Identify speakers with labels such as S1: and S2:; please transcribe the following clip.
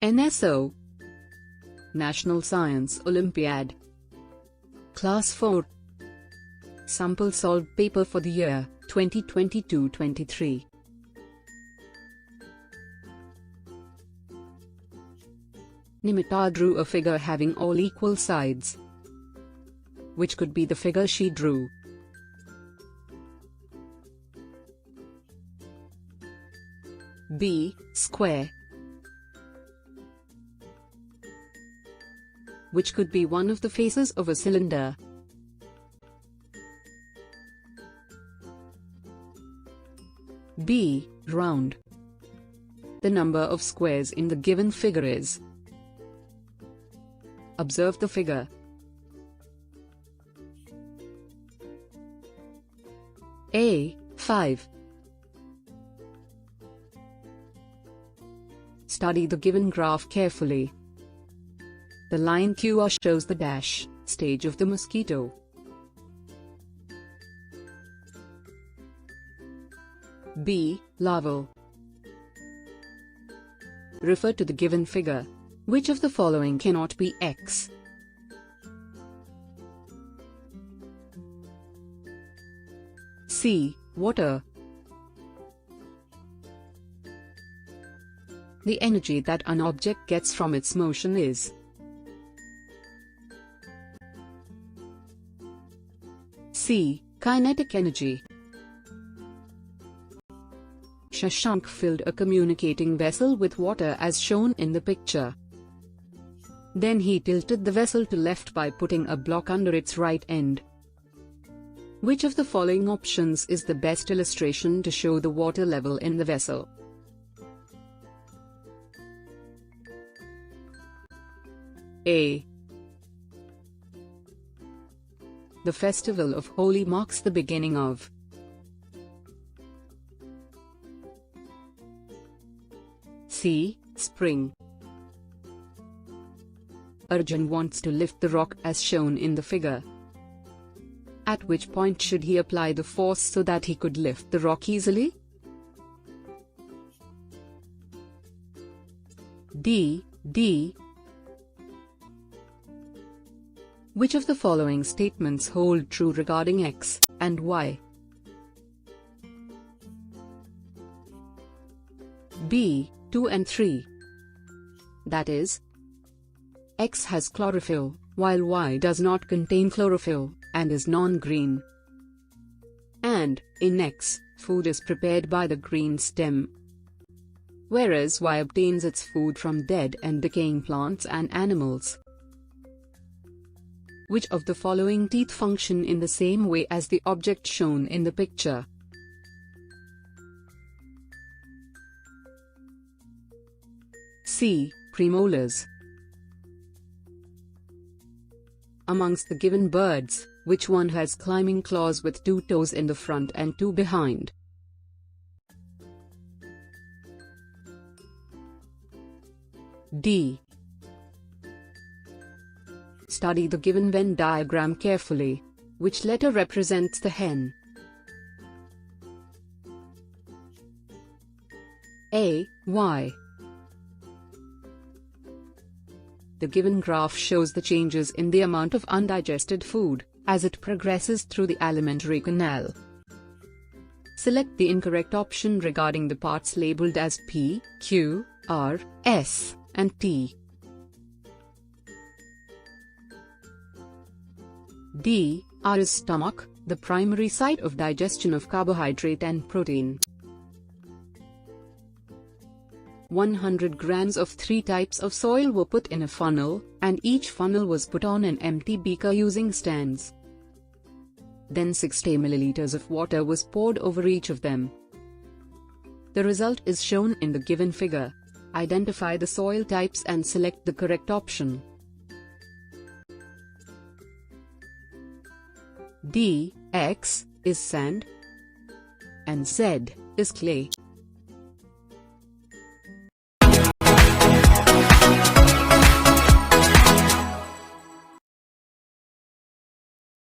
S1: NSO, National Science Olympiad. Class 4. Sample solved paper for the year 2022-23. Nimita drew a figure having all equal sides. Which could be the figure she drew? B. Square. Which could be one of the faces of a cylinder? B. Round. The number of squares in the given figure is. Observe the figure. A. 5. Study the given graph carefully. The line QR shows the dash stage of the mosquito. B. Larval. Refer to the given figure. Which of the following cannot be X? C. Water. The energy that an object gets from its motion is. C. Kinetic energy. Shashank filled a communicating vessel with water as shown in the picture. Then he tilted the vessel to left by putting a block under its right end. Which of the following options is the best illustration to show the water level in the vessel? A. The festival of Holi marks the beginning of. C. Spring. Arjun wants to lift the rock as shown in the figure. At which point should he apply the force so that he could lift the rock easily? D. Which of the following statements hold true regarding X and Y? B. 2 and 3. That is, X has chlorophyll, while Y does not contain chlorophyll, and is non-green. And, in X, food is prepared by the green stem, whereas Y obtains its food from dead and decaying plants and animals. Which of the following teeth function in the same way as the object shown in the picture? C. Premolars. Amongst the given birds, which one has climbing claws with 2 toes in the front and 2 behind? D. Study the given Venn diagram carefully. Which letter represents the hen? A. Y. The given graph shows the changes in the amount of undigested food as it progresses through the alimentary canal. Select the incorrect option regarding the parts labeled as P, Q, R, S, and T. D. R is stomach, the primary site of digestion of carbohydrate and protein. 100 grams of 3 types of soil were put in a funnel, and each funnel was put on an empty beaker using stands. Then 60 milliliters of water was poured over each of them. The result is shown in the given figure. Identify the soil types and select the correct option. D. X is sand and Z is clay.